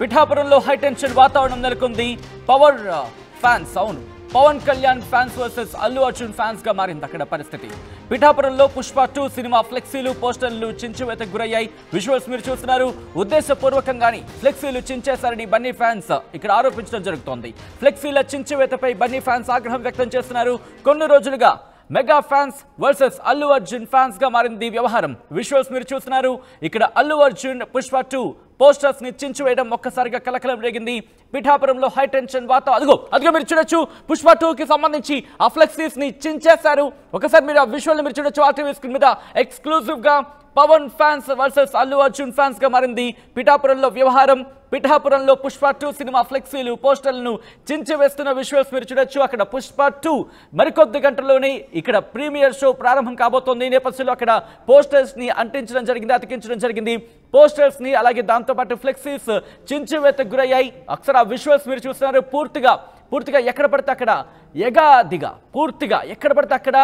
పిఠాపురంలో high tension వాతావరణం నెలకొంది. Power fans Pawan Kalyan fans versus Allu Arjun fans గా మారింది అక్కడ పరిస్థితి. పిఠాపురంలో పుష్ప 2 సినిమా ఫ్లెక్సీలు పోస్టర్లు చించివేతకు గురయ్యాయి. విజువల్స్ మీరు చూస్తున్నారు. ఉద్దేశపూర్వకంగానే ఫ్లెక్సీలు చించేశారని బన్నీ ఫ్యాన్స్ ఇక్కడ ఆరోపించడం జరుగుతోంది. ఫ్లెక్సీల చించివేతపై బన్నీ ఫ్యాన్స్ ఆగ్రహం వ్యక్తం చేస్తున్నారు. కొన్ని రోజులుగా mega fans versus Allu Arjun fans గా మారింది వ్యవహారం. విజువల్స్ మీరు చూస్తున్నారు. ఇక్కడ అల్లు అర్జున్ పుష్ప 2 పోస్టర్స్ ని చించివేయడం ఒక్కసారిగా కలకలం రేగింది. పిఠాపురంలో హై టెన్షన్ అదిగో మీరు చూడొచ్చు. పుష్ప 2 కి సంబంధించి ఆ ఫ్లెక్సీస్ ని చించేశారు. ఒకసారి మీరు ఆ విజువల్ మీరు చూడొచ్చు. ఆర్టీవీ స్క్రీన్ మీద ఎక్స్క్లూజివ్ గా Pawan fans versus Allu Arjun fans గా మారింది పిఠాపురంలో వ్యవహారం. పిఠాపురంలో పుష్ప 2 సినిమా ఫ్లెక్సీలు పోస్టర్లను చించివేస్తున్న విజువల్స్ మీరు చూడొచ్చు. అక్కడ పుష్ప 2 మరికొద్ది గంటల్లోనే ఇక్కడ ప్రీమియర్ షో ప్రారంభం కాబోతోంది. ఈ నేపథ్యంలో అక్కడ పోస్టర్స్ ని అంటించడం జరిగింది, అతికించడం జరిగింది. పోస్టర్స్ ని అలాగే దాంతోపాటు ఫ్లెక్సీస్ చించివేతకు గురయ్యాయి. అక్షర విజువల్స్ మీరు చూస్తున్నారు. పూర్తిగా ఎక్కడ పడితే అక్కడ ఎక్కడ పడితే అక్కడ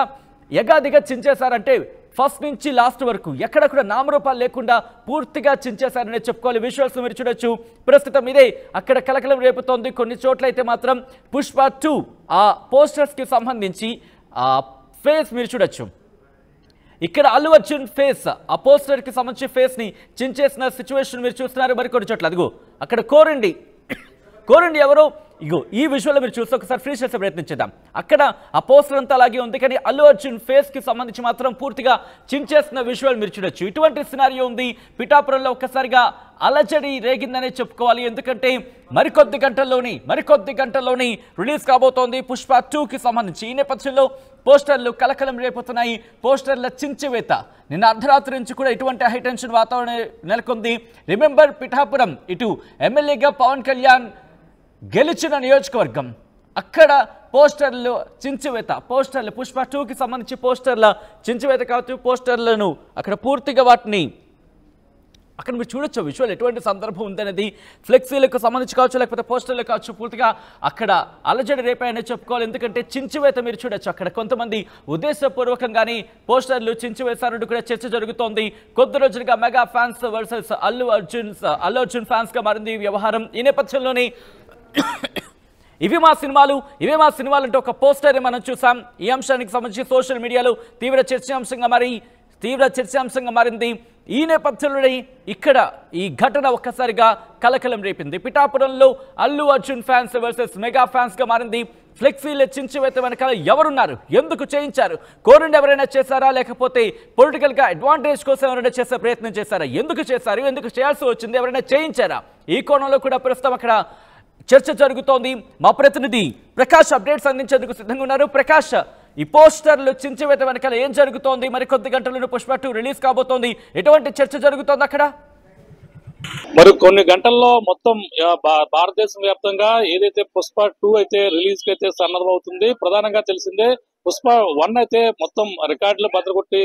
ఎగాదిగా చించేశారంటే ఫస్ట్ నుంచి లాస్ట్ వరకు ఎక్కడ కూడా నామరూపాలు లేకుండా పూర్తిగా చించేశారనే చెప్పుకోవాలి. విజువల్స్ మీరు చూడొచ్చు. ప్రస్తుతం ఇదే అక్కడ కలకలం రేపుతోంది. కొన్ని చోట్ల అయితే మాత్రం పుష్ప 2 ఆ పోస్టర్స్ కి సంబంధించి ఆ ఫేస్ మీరు చూడొచ్చు. ఇక్కడ అల్లు అర్జున్ ఫేస్ ఆ పోస్టర్ కి సంబంధించి ఫేస్ ని చించేసిన సిచ్యువేషన్ మీరు చూస్తున్నారు. మరి కొన్ని చోట్ల అదిగో అక్కడ కోరండి ఎవరో ఇగో ఈ విజువల్ మీరు చూస్తే ఒకసారి ఫ్రీజ్ చేసే ప్రయత్నం చేద్దాం. అక్కడ ఆ పోస్టర్ అంతా అలాగే ఉంది, కానీ అల్లు అర్జున్ ఫేస్ కి సంబంధించి మాత్రం పూర్తిగా చించేసిన విజువల్ మీరు చూడొచ్చు. ఇటువంటి సినారియో ఉంది. పిఠాపురంలో ఒక్కసారిగా అలజడి రేగిందనే చెప్పుకోవాలి. ఎందుకంటే మరికొద్ది గంటల్లోని రిలీజ్ కాబోతోంది పుష్ప 2 కి సంబంధించి. ఈ నేపథ్యంలో పోస్టర్లు కలకలం రేపుతున్నాయి. పోస్టర్ల చించివేత నిన్న అర్ధరాత్రి నుంచి కూడా ఇటువంటి హై టెన్షన్ వాతావరణం నెలకొంది. రిమెంబర్ పిఠాపురం ఇటు ఎమ్మెల్యేగా పవన్ కళ్యాణ్ గెలిచిన నియోజకవర్గం. అక్కడ పోస్టర్లు చించివేత పుష్ప 2 కి సంబంధించి పోస్టర్ల చించివేత కావచ్చు. పోస్టర్లను అక్కడ పూర్తిగా వాటిని అక్కడ మీరు చూడొచ్చు విజువల్ ఎటువంటి సందర్భం ఉందనేది. ఫ్లెక్సీలకు సంబంధించి కావచ్చు, లేకపోతే పోస్టర్లకు కావచ్చు, పూర్తిగా అక్కడ అలజడి రేపాయని చెప్పుకోవాలి. ఎందుకంటే చించివేత మీరు చూడొచ్చు. అక్కడ కొంతమంది ఉద్దేశపూర్వకంగానే పోస్టర్లు చించివేశారంటూ కూడా చర్చ జరుగుతోంది. కొద్ది రోజులుగా mega fans versus Allu Arjun fans గా మారింది ఈ వ్యవహారం. ఈ నేపథ్యంలోనే ఇవి మా సినిమాలు అంటే ఒక పోస్టర్ మనం చూసాం. ఈ అంశానికి సంబంధించి సోషల్ మీడియాలో తీవ్ర చర్చాంశంగా మారింది. ఈ నేపథ్యంలోనే ఇక్కడ ఈ ఘటన ఒక్కసారిగా కలకలం రేపింది. పిఠాపురంలో Allu Arjun fans versus mega fans గా మారింది. ఫ్లెక్సీల చించివేత వెనకాల ఎవరున్నారు, ఎందుకు చేయించారు, కోరండి ఎవరైనా చేశారా, లేకపోతే పొలిటికల్ గా అడ్వాంటేజ్ కోసం ఎవరైనా చేసే ప్రయత్నం చేశారా, ఎందుకు చేశారు, ఎందుకు చేయాల్సి వచ్చింది, ఎవరైనా చేయించారా? ఈ కోణంలో కూడా ప్రస్తుతం అక్కడ చర్చ జరుగుతోంది. మా ప్రతినిధి ప్రకాష్ అప్డేట్స్ అందించేందుకు సిద్ధంగా ఉన్నారు. ప్రకాష్, ఈ పోస్టర్లు చించివేత వెనకాల ఏం జరుగుతోంది? మరికొద్ది గంటలను పుష్ప 2 రిలీజ్ కాబోతోంది. ఎటువంటి చర్చ జరుగుతోంది అక్కడ? మరి కొన్ని గంటల్లో మొత్తం భారతదేశం వ్యాప్తంగా ఏదైతే పుష్ప 2 అయితే రిలీజ్ కి అయితే సన్నద్ధం అవుతుంది. ప్రధానంగా తెలిసిందే పుష్ప 1 అయితే మొత్తం రికార్డులు బద్దలుకొట్టి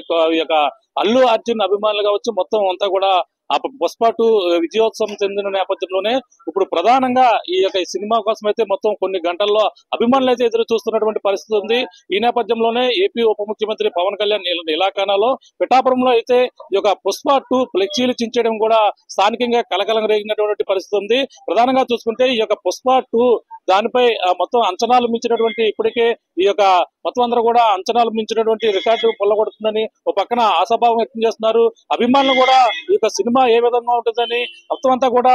అల్లు అర్జున్ అభిమానులు కావచ్చు మొత్తం అంతా కూడా ఆ పుష్ప 2 విజయోత్సవం చెందిన నేపథ్యంలోనే ఇప్పుడు ప్రధానంగా ఈ సినిమా కోసం అయితే మొత్తం కొన్ని గంటల్లో అభిమానులు అయితే ఎదురు చూస్తున్నటువంటి పరిస్థితి ఉంది. ఈ నేపథ్యంలోనే ఏపీ ఉప ముఖ్యమంత్రి పవన్ కళ్యాణ్ ఇలాఖానాలో పిఠాపురంలో అయితే ఈ పుష్ప 2 ఫ్లెక్సీలు చించడం కూడా స్థానికంగా కలకలం రేగినటువంటి పరిస్థితి ఉంది. ప్రధానంగా చూసుకుంటే ఈ పుష్ప 2 దానిపై మొత్తం అంచనాలు మించినటువంటి ఇప్పటికే ఈ మొత్తం అందరూ కూడా అంచనాలు మించినటువంటి రికార్డు పొల్లగొడుతుందని ఒక పక్కన ఆశాభావం వ్యక్తం చేస్తున్నారు. అభిమానులు కూడా ఈ సినిమా ఏ విధంగా ఉంటుందని మొత్తం అంతా కూడా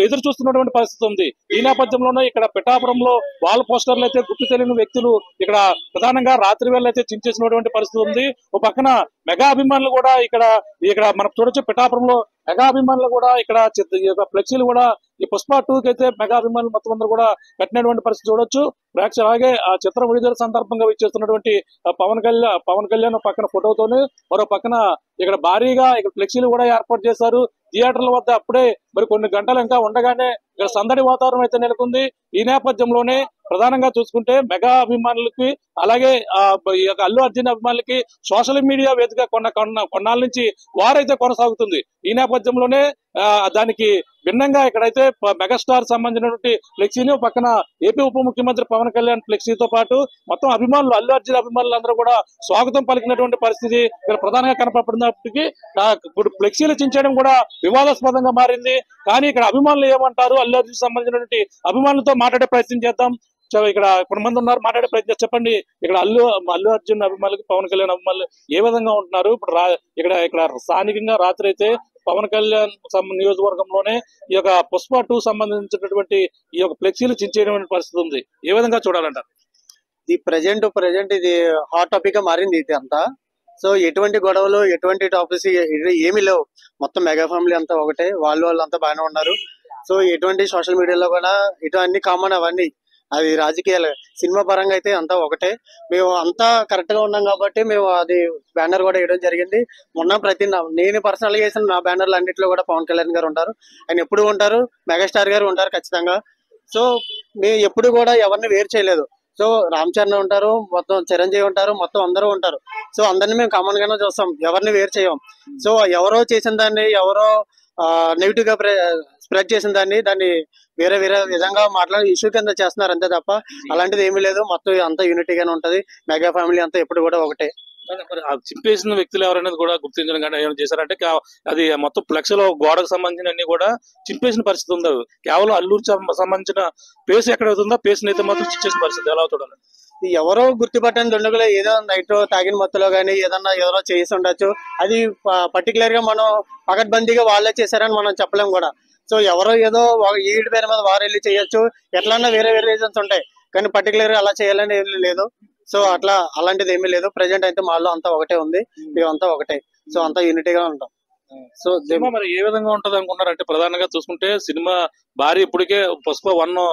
ఎదురు చూస్తున్నటువంటి పరిస్థితి ఉంది. ఈ నేపథ్యంలోనే ఇక్కడ పిఠాపురంలో వాల్ పోస్టర్లు అయితే గుర్తు తెలియని వ్యక్తులు ఇక్కడ ప్రధానంగా రాత్రి వేళ అయితే చించేసినటువంటి పరిస్థితి ఉంది. ఒక పక్కన మెగా అభిమానులు కూడా ఇక్కడ మనం చూడొచ్చు. పిఠాపురంలో మెగా అభిమానులు కూడా ఇక్కడ ఫ్లెక్సీలు కూడా ఈ పుష్ప 2 కి అయితే మెగా అభిమానులు మొత్తం అందరూ కూడా కట్టినటువంటి పరిస్థితి చూడొచ్చు. ప్రేక్షకులు అలాగే ఆ చిత్ర విడుదల సందర్భంగా ఇచ్చేస్తున్నటువంటి పవన్ కళ్యాణ్ పక్కన ఫోటోతోనే మరో పక్కన ఇక్కడ భారీగా ఫ్లెక్సీలు కూడా ఏర్పాటు చేశారు. థియేటర్ల వద్ద అప్పుడే మరి కొన్ని గంటలు ఇంకా ఉండగానే ఇక్కడ సందడి వాతావరణం అయితే నెలకొంది. ఈ నేపథ్యంలోనే ప్రధానంగా చూసుకుంటే మెగా అభిమానులకి అలాగే అల్లు అర్జున్ అభిమానులకి సోషల్ మీడియా వేదిక కొన్నాళ్ళ నుంచి వారైతే కొనసాగుతుంది. ఈ నేపథ్యంలోనే దానికి భిన్నంగా ఇక్కడైతే మెగాస్టార్ సంబంధించినటువంటి ఫ్లెక్సీని పక్కన ఏపీ ఉప ముఖ్యమంత్రి పవన్ కళ్యాణ్ ఫ్లెక్సీతో పాటు మొత్తం అభిమానులు అల్లు అర్జున్ అభిమానులు అందరూ కూడా స్వాగతం పలికినటువంటి పరిస్థితి ఇక్కడ ప్రధానంగా కనపడుతున్నప్పటికీ ఇప్పుడు ఫ్లెక్సీలు చించడం కూడా వివాదాస్పదంగా మారింది. కానీ ఇక్కడ అభిమానులు ఏమంటారు, అల్లు అర్జున్ సంబంధించినటువంటి అభిమానులతో మాట్లాడే ప్రయత్నం చేద్దాం. ఇక్కడ కొంతమంది ఉన్నారు, మాట్లాడే ప్రయత్నం. చెప్పండి, ఇక్కడ అల్లు అర్జున్ అభిమానులకు పవన్ కళ్యాణ్ అభిమానులు ఏ విధంగా ఉంటున్నారు? ఇప్పుడు ఇక్కడ స్థానికంగా రాత్రి అయితే పవన్ కళ్యాణ్ నియోజకవర్గంలోనే ఈ యొక్క పుష్ప 2 సంబంధించినటువంటి ఈ యొక్క ఫ్లెక్సీలు చించేటువంటి పరిస్థితి ఉంది. ఏ విధంగా చూడాలంటారు? ఇది ప్రజెంట్ ఇది హాట్ టాపిక్ గా మారింది ఇది అంతా. సో ఎటువంటి గొడవలు, ఎటువంటి టాపిక్స్ ఏమీ లేవు. మొత్తం మెగా ఫ్యామిలీ అంతా ఒకటే, వాళ్ళు అంతా బాగానే ఉన్నారు. సో ఎటువంటి సోషల్ మీడియాలో కూడా ఇటు అన్ని కామన్, అవన్నీ అది రాజకీయాలు. సినిమా పరంగా అయితే అంతా ఒకటే. మేము అంతా కరెక్ట్ గా ఉన్నాం కాబట్టి మేము అది బ్యానర్ కూడా వేయడం జరిగింది. మొన్న నేను పర్సనల్ గా వేసిన నా బ్యానర్లు అన్నింటిలో కూడా పవన్ కళ్యాణ్ గారు ఉంటారు. ఆయన ఎప్పుడు ఉంటారు, మెగాస్టార్ గారు ఉంటారు ఖచ్చితంగా. సో మేము ఎప్పుడు కూడా ఎవరిని వేరు చేయలేదు. సో రామ్ చరణ్ ఉంటారు, మొత్తం చిరంజీవి ఉంటారు, మొత్తం అందరూ ఉంటారు. సో అందరినీ మేము కామన్ గానే చూస్తాం, ఎవరిని వేరు చేయం. సో ఎవరో చేసిన దాన్ని, ఎవరో నెగిటివ్ గా స్ప్రెడ్ చేసిన దాన్ని వేరే విధంగా మాట్లాడి ఇష్యూ కింద చేస్తున్నారు అంతే తప్ప అలాంటిది ఏమీ లేదు. మొత్తం అంతా యూనిటీగానే ఉంటది. మెగా ఫ్యామిలీ అంతా ఎప్పుడు కూడా ఒకటే. చింపేసిన వ్యక్తులు ఎవరనేది కూడా గుర్తించడం కానీ ఏమైనా చేశారంటే అది మొత్తం ఫ్లెక్స్ లో గోడకు సంబంధించిన అన్ని కూడా చింపేసిన పరిస్థితి ఉంది. కేవలం అల్లూరు సంబంధించిన పేస్ ఎక్కడ అవుతుందో పేస్ అయితే మాత్రం చించేసిన పరిస్థితి ఎలా చూడాలి? ఎవరో గుర్తుపట్టని దుండగులు ఏదో నైట్ తాగిన మొత్తంలో గానీ ఎవరో చేసి ఉండొచ్చు. అది పర్టికులర్ గా మనం పకడ్బందీగా వాళ్ళే చేశారని మనం చెప్పలేం కూడా. సో ఎవరో ఏదో ఈడి పేరు మీద వారు వెళ్ళి చేయొచ్చు, ఎట్లన్నా వేరే రీజన్స్ ఉంటాయి. కానీ పర్టికులర్ గా అలా చేయాలని ఏమీ లేదు. సో అలాంటిది ఏమీ లేదు. ప్రెజెంట్ అయితే మాలో అంతా ఒకటే ఉంది, మేమంతా ఒకటే. సో అంతా యూనిటీగా ఉంటాం. సో సినిమా మరి ఏ విధంగా ఉంటది అనుకున్నారంటే, ప్రధానంగా చూసుకుంటే సినిమా భారీ ఇప్పటికే పుష్ప 1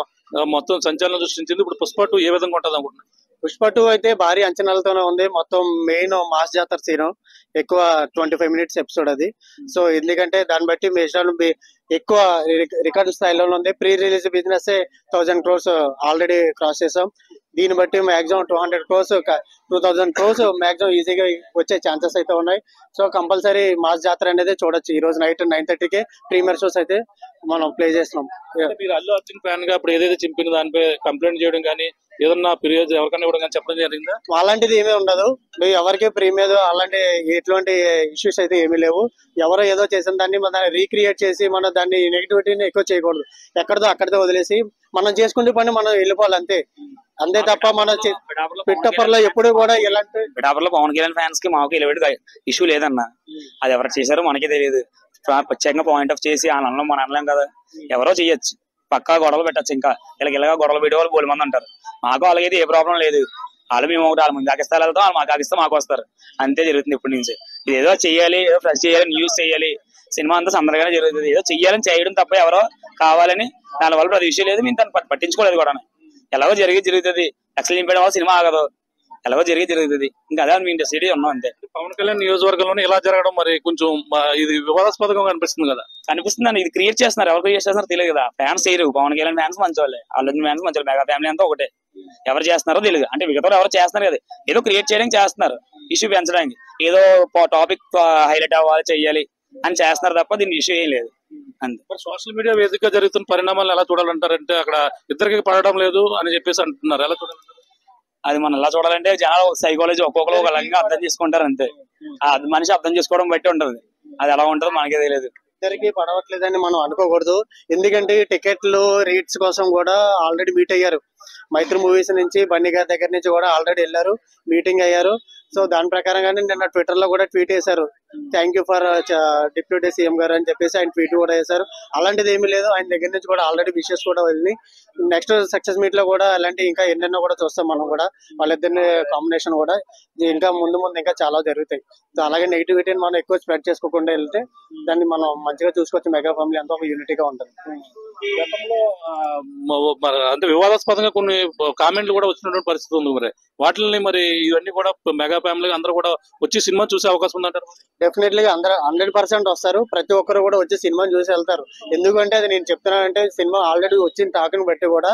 మొత్తం సంచలనం సృష్టించింది. ఇప్పుడు పుష్ప 2 ఏ విధంగా ఉంటది అనుకుంటున్నారు? పుష్ప 2 అయితే భారీ అంచనాలతోనే ఉంది. మొత్తం మెయిన్ మాస్ జాతర సీన్, ఎక్కువ 25 మినిట్స్ ఎపిసోడ్ అది. సో ఎందుకంటే దాన్ని బట్టి ఎక్కువ రికార్డు స్థాయిలో ఉంది. Pre release business 1000 crores already cross చేసాం. దీన్ని బట్టి మాక్సిమం 200 crores 2000 crores మాక్సిమం ఈజీగా వచ్చే ఛాన్సెస్ అయితే ఉన్నాయి. సో కంపల్సరీ మాస్ జాతర అనేది చూడొచ్చు. ఈ రోజు నైట్ 9:30కి ప్రీమియర్ షోస్ అయితే మనం ప్లే చేస్తున్నాం. మీరు అల్లు అర్జున్ ఫ్యాన్ గా ఇప్పుడు ఏదైతే చింపిన దానిపై కంప్లైంట్ చేయడం కానీ ఏదన్నా ఫిర్యాదు ఎవరికైనా ఇవ్వడం కానీ చెప్పడం జరిగిందా? అలాంటిది ఏమీ ఉండదు. మేము ఎవరికి ప్రీమియర్ అలాంటి ఎటువంటి ఇష్యూస్ అయితే ఏమీ లేవు. ఎవరో ఏదో చేసిన దాన్ని మనం రీక్రియేట్ చేసి మనం దాన్ని నెగిటివిటీని ఎక్కువ చేయకూడదు. ఎక్కడిదో అక్కడితో వదిలేసి మనం చేసుకునే పని మనం వెళ్ళిపోవాలి అంతే తప్ప మన పిట్టపర్లో ఎప్పుడు కూడా ఎలాంటి పిఠాపురంలో పవన్ కళ్యాణ్ ఫ్యాన్స్ కి మాకు ఎలివేట్ ఇష్యూ లేదన్న. అది ఎవరు చేశారో మనకే తెలియదు. ప్రత్యేకంగా పాయింట్ ఆఫ్ చేసి ఆ అన్నం మన అనలేం కదా. ఎవరో చెయ్యొచ్చు, పక్కా గొడవలు పెట్టచ్చు. ఇంకా ఇలాగ గొడవలు పెట్టే వాళ్ళు 100 మంది అంటారు. మాకు అలాగైతే ఏ ప్రాబ్లం లేదు. వాళ్ళు మేము ఒకటి వాళ్ళ ముందు ఆకిస్తే వెళ్తాం, వాళ్ళు మాకు ఆకిస్తే మాకు వస్తారు. అంతే జరుగుతుంది ఇప్పటి నుంచి. ఇది ఏదో చెయ్యాలి, ఏదో ఫ్రెష్ చేయాలి, న్యూస్ చేయాలి, సినిమా అంతా సందర్గానే జరుగుతుంది. ఏదో చెయ్యాలని చేయడం తప్ప ఎవరో కావాలని దానివల్ల ప్రతి విషయం లేదు. మేము దాన్ని పట్టించుకోలేదు కూడా. ఎలాగో జరుగుతుంది. లక్షలు నింపడం వల్ల సినిమా ఆగదు. ఎలాగో జరుగుతుంది. ఇంకా అదే మీ ఇండస్ట్రీ ఉన్నాం అంతే. పవన్ కళ్యాణ్ నియోజకవర్గంలోనే ఇలా జరగడం మరి కొంచెం ఇది వివాదాస్పదంగా అనిపిస్తుంది కదా? అనిపిస్తుంది. ఇది క్రియేట్ చేస్తున్నారు. ఎవరు క్రియేట్ చేస్తున్నారో తెలియదు కదా. ఫ్యాన్స్ చేయరు. పవన్ కళ్యాణ్ ఫ్యాన్స్ మంచి వాళ్ళే, అల్లు ఫ్యాన్స్ మంచి మెగా ఫ్యామిలీ అంతా ఒకటే. ఎవరు చేస్తున్నారో తెలియదు. అంటే మిగతా ఎవరు చేస్తున్నారు కదా, ఏదో క్రియేట్ చేయడానికి చేస్తున్నారు, ఇష్యూ పెంచడానికి. ఏదో టాపిక్ హైలైట్ అవ్వాలి, చెయ్యాలి అని చేస్తున్నారు తప్ప దీని ఇష్యూ ఏం లేదు అంతే. సోషల్ మీడియా వేదికగా జరుగుతున్న పరిణామాలను ఎలా చూడాలంటారంటే, అక్కడ ఇద్దరికి పడడం లేదు అని చెప్పేసి అంటున్నారు. ఎలా చూడాలంటారు? అది మనం ఎలా చూడాలంటే జనాలు సైకాలజీ ఒక్కొక్కరు ఒక రకంగా అర్థం చేసుకుంటారు అంతే. అది మనిషి అర్థం చేసుకోవడం బట్టి ఉంటది. అది ఎలా ఉంటుందో మనకే తెలియదు. ఇద్దరికి పడవట్లేదని మనం అనుకోకూడదు. ఎందుకంటే టికెట్లు రేట్స్ కోసం కూడా ఆల్రెడీ మీట్ అయ్యారు. మైత్రి మూవీస్ నుంచి బన్నీ గారి దగ్గర నుంచి కూడా ఆల్రెడీ వెళ్ళారు, మీటింగ్ అయ్యారు. సో దాని ప్రకారంగానే నిన్న ట్విట్టర్ లో కూడా ట్వీట్ చేశారు, thank you for deputy CM గారు అని చెప్పేసి ఆయన ట్వీట్ కూడా చేశారు. అలాంటిది ఏమీ లేదు. ఆయన దగ్గర నుంచి కూడా ఆల్రెడీ విషెస్ కూడా వెళ్ళి నెక్స్ట్ సక్సెస్ మీట్ లో కూడా అలాంటి ఇంకా ఎన్నెన్నో కూడా చూస్తాం మనం కూడా. వాళ్ళిద్దరిని కాంబినేషన్ కూడా ఇంకా ముందు ఇంకా చాలా జరుగుతాయి. సో అలాగే నెగిటివిటీని మనం ఎక్కువ స్ప్రెడ్ చేసుకోకుండా వెళ్తే దాన్ని మనం మంచిగా చూసుకోవచ్చు. మెగా ఫ్యామిలీ అంతా ఒక యూనిటీగా ఉంటుంది. గతంలో అంటే వివాదాస్పదంగా కొన్ని కామెంట్లు కూడా వచ్చినటువంటి పరిస్థితి ఉంది. మరి వాటిని మరి ఇవన్నీ కూడా మెగా ఫ్యామిలీ అందరూ కూడా వచ్చి సినిమా చూసే అవకాశం ఉందంటారు. డెఫినెట్లీ అందరూ 100% వస్తారు. ప్రతి ఒక్కరు కూడా వచ్చి సినిమాని చూసి వెళ్తారు. ఎందుకంటే అది నేను చెప్తున్నానంటే సినిమా ఆల్రెడీ వచ్చిన టాక్ని బట్టి కూడా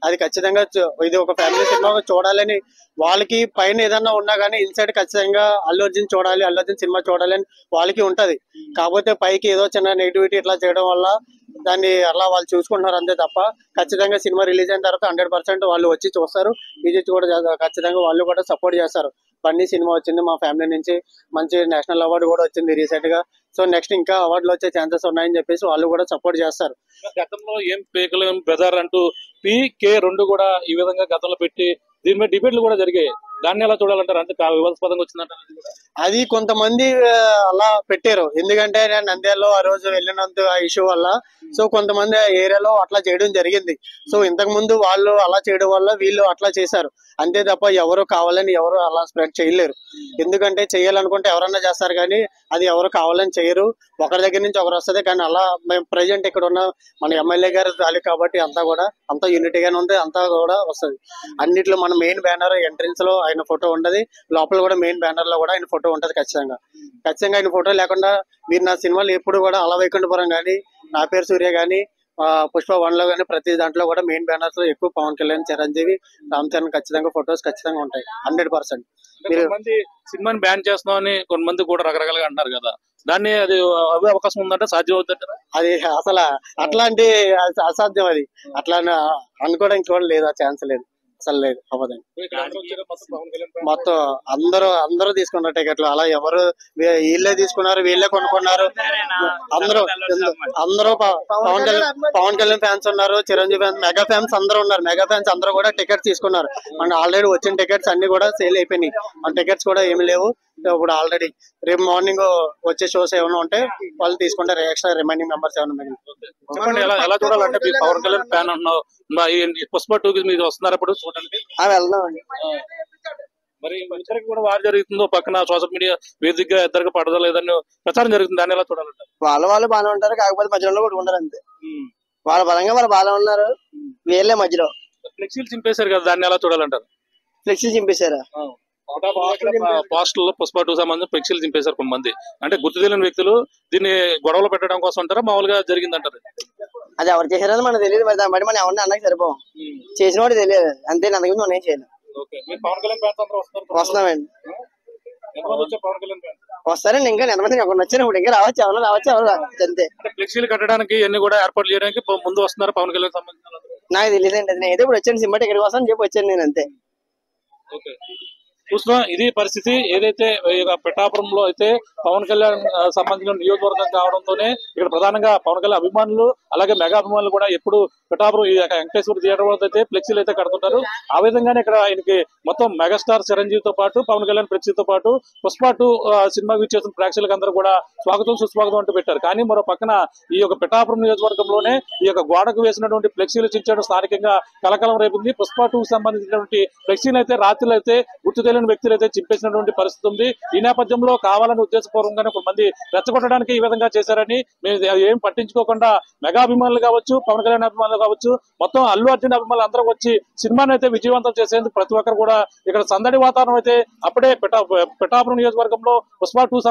అది ఖచ్చితంగా ఇది ఒక ఫ్యామిలీ సినిమా చూడాలని వాళ్ళకి పైన ఏదన్నా ఉన్నా కానీ ఇన్సైడ్ ఖచ్చితంగా అల్లు అర్జున్ చూడాలి, అల్లు అర్జున్ సినిమా చూడాలని వాళ్ళకి ఉంటది. కాకపోతే పైకి ఏదో చిన్న నెగిటివిటీ ఇట్లా చేయడం వల్ల దాన్ని అలా వాళ్ళు చూసుకుంటున్నారు అంతే తప్ప ఖచ్చితంగా సినిమా రిలీజ్ అయిన తర్వాత 100% వాళ్ళు వచ్చి చూస్తారు. ఇది కూడా ఖచ్చితంగా వాళ్ళు కూడా సపోర్ట్ చేస్తారు. బన్నీ సినిమా వచ్చింది మా ఫ్యామిలీ నుంచి, మంచి నేషనల్ అవార్డు కూడా వచ్చింది రీసెంట్ గా. సో నెక్స్ట్ ఇంకా అవార్డులు వచ్చే ఛాన్సెస్ ఉన్నాయని చెప్పేసి వాళ్ళు కూడా సపోర్ట్ చేస్తారు. గతంలో ఏం పేకలేం బెదర్ అంటూ PK2 కూడా ఈ విధంగా గతంలో పెట్టి దీని మీద డిబేట్లు కూడా జరిగాయి. దాన్ని ఎలా చూడాలంటారు? అంటే వివాదాస్పదంగా వచ్చిందంటారు. అది కొంతమంది అలా పెట్టారు. ఎందుకంటే నేను నంద్యాలలో ఆ రోజు వెళ్ళినంత ఆ ఇష్యూ వల్ల సో కొంతమంది ఆ ఏరియాలో అట్లా చేయడం జరిగింది. సో ఇంతకు ముందు వాళ్ళు అలా చేయడం వల్ల వీళ్ళు అట్లా చేశారు అంతే తప్ప ఎవరు కావాలని ఎవరు అలా స్ప్రెడ్ చేయలేరు. ఎందుకంటే చేయాలనుకుంటే ఎవరన్నా చేస్తారు కానీ అది ఎవరు కావాలని చేయరు. ఒకరి దగ్గర నుంచి ఒకరు వస్తుంది. కానీ అలా మేము ప్రజెంట్ ఇక్కడ ఉన్న మన ఎమ్మెల్యే గారు తాలూకు కాబట్టి అంతా యూనిటీగానే ఉంది, అంతా కూడా వస్తుంది. అన్నిట్లో మన మెయిన్ బ్యానర్ ఎంట్రన్స్ లో ఆయన ఫోటో ఉంటది, లోపల కూడా మెయిన్ బ్యానర్ లో కూడా ఆయన ఫోటో ఉంటది. ఖచ్చితంగా ఆయన ఫోటో లేకుండా మీరు నా సినిమాలు ఎప్పుడు కూడా అలా వైకుంఠపురం కానీ, నా పేరు సూర్య కానీ, పుష్ప 1 లో కానీ ప్రతి దాంట్లో కూడా మెయిన్ బ్యానర్స్ లో ఎక్కువ పవన్ కళ్యాణ్, చిరంజీవి, రామ్ చరణ్ ఖచ్చితంగా ఫొటోస్ ఖచ్చితంగా ఉంటాయి 100%. కొంతమంది సినిమాని బ్యాన్ చేస్తున్నామని కొంతమంది కూడా రకరకాలుగా అంటారు కదా, దాన్ని అది అవే అవకాశం ఉందంటే సాధ్యం అవుతుందంటారా? అది అసలు అట్లాంటి అసాధ్యం. అది అట్లా అనుకోవడానికి కూడా లేదు, ఆ ఛాన్స్ లేదు, అసలు లేదు, అవ్వదండి. మొత్తం అందరూ తీసుకున్నారు టికెట్లు. అలా ఎవరు వీళ్ళే తీసుకున్నారు, వీళ్ళే కొనుక్కున్నారు. అందరూ పవన్ కళ్యాణ్ ఫ్యాన్స్ ఉన్నారు, చిరంజీవి ఫ్యాన్స్, మెగా ఫ్యాన్స్ అందరూ ఉన్నారు. మెగా ఫ్యాన్స్ అందరూ కూడా టికెట్స్ తీసుకున్నారు. అండ్ ఆల్రెడీ వచ్చిన టికెట్స్ అన్ని కూడా సేల్ అయిపోయినాయి. ఆ టికెట్స్ కూడా ఏమి లేవు ఇప్పుడు. ఆల్రెడీ రేపు మార్నింగ్ వచ్చే షోస్ ఏమైనా ఉంటే వాళ్ళు తీసుకుంటారు, ఎక్స్ట్రా రిమైనింగ్ మెంబర్స్ ఏమైనా చెప్పండి. ఎలా చూడాలంటే మీరు పవన్ కళ్యాణ్ ఫ్యాన్ అన్నావు, పుష్ప 2 మీరు వస్తున్నారు అప్పుడు చూడండి. వెళ్దామండి. మరి ఇద్దరికి కూడా వారు జరుగుతుందో పక్కన సోషల్ మీడియా వేదికగా ఇద్దరికి పడదా లేదని ప్రచారం జరుగుతుంది, దాన్ని ఎలా చూడాలంటే? వాళ్ళు బాగానే ఉంటారు, కాకపోతే మధ్యలో కూడా ఉంటారు అంతే. వాళ్ళ బలంగా వాళ్ళు బాగా ఉన్నారు, వీళ్ళే మధ్యలో ఫ్లెక్సీలు చింపేశారు కదా, దాన్ని ఎలా చూడాలంటారు? ఫ్లెక్సీ చింపేశారా? పోస్టల్ లో పుష్ప 2 సంబంధించి ఫ్లెక్సీలు చింపేశారు కొంతమంది. అంటే గుర్తు తెలియని వ్యక్తులు దీన్ని గొడవలు పెట్టడం కోసం అంటారా, మామూలుగా జరిగిందంటారు? అది ఎవరు చేశారని మనకు తెలియదు. మరి దాన్ని బట్టి మనం ఎవరిని అన్నకి సరిపోం, చేసిన వాడు తెలియదు అంతే. అందుకని మనం ఏం చేయలేం. వస్తున్నామండి, వస్తారండి. ఇంకా ఎంతమంది ఎవరు నచ్చారు ఇప్పుడు, ఇంకా రావచ్చు, ఎవరు రావచ్చు, ఎవరు అంతే. ఫ్లెక్సీలు కట్టడానికి ఇవన్నీ కూడా ఏర్పాట్లు చేయడానికి ముందు వస్తున్నారు పవన్ కళ్యాణ్ సంబంధించిన? నాకు తెలియదండి, అది నేను ఏదో ఇప్పుడు వచ్చాను సినిమా టికెట్ కోసం చెప్పి వచ్చాను నేను అంతే. చూస్తున్నా ఇది పరిస్థితి. ఏదైతే పిఠాపురంలో అయితే పవన్ కళ్యాణ్ సంబంధించిన నియోజకవర్గం కావడంతోనే ఇక్కడ ప్రధానంగా పవన్ కళ్యాణ్ అభిమానులు అలాగే మెగా అభిమానులు కూడా ఎప్పుడు పిఠాపురం ఈ వెంకటేశ్వర థియేటర్ వద్ద అయితే ఫ్లెక్సీలు అయితే కడుతుంటారు. ఆ విధంగానే ఇక్కడ ఆయనకి మొత్తం మెగాస్టార్ చిరంజీవితో పాటు పవన్ కళ్యాణ్ ఫ్లెక్సీతో పాటు పుష్ప 2 సినిమా వీక్షిస్తున్న ప్రేక్షకులకు అందరూ కూడా స్వాగతం సుస్వాగతం అంటూ పెట్టారు. కానీ మరో పక్కన ఈ యొక్క పిఠాపురం నియోజకవర్గంలోనే ఈ యొక్క గోడకు వేసినటువంటి ఫ్లెక్సీలు చించడం స్థానికంగా కలకలం రేపుంది. పుష్ప 2 సంబంధించినటువంటి ఫ్లెక్సీలు అయితే రాత్రులు అయితే గుర్తు తెలియని వ్యక్తులు అయితే చింపేసినటువంటి పరిస్థితి ఉంది. ఈ నేపథ్యంలో కావాలని ఉద్దేశపూర్వకంగానే కొంతమంది రెచ్చగొట్టడానికి ఈ విధంగా చేశారని, మేము ఏం పట్టించుకోకుండా మెగా అభిమానులు కావచ్చు, పవన్ కళ్యాణ్ అభిమానులు కావచ్చు, మొత్తం అల్లు అర్జున్ అభిమానులు అందరూ వచ్చి సినిమాని అయితే విజయవంతం చేసేందుకు ప్రతి ఒక్కరు కూడా ఇక్కడ సందడి వాతావరణం అయితే అప్పుడే పిఠాపురం నియోజకవర్గంలో పుష్ప 2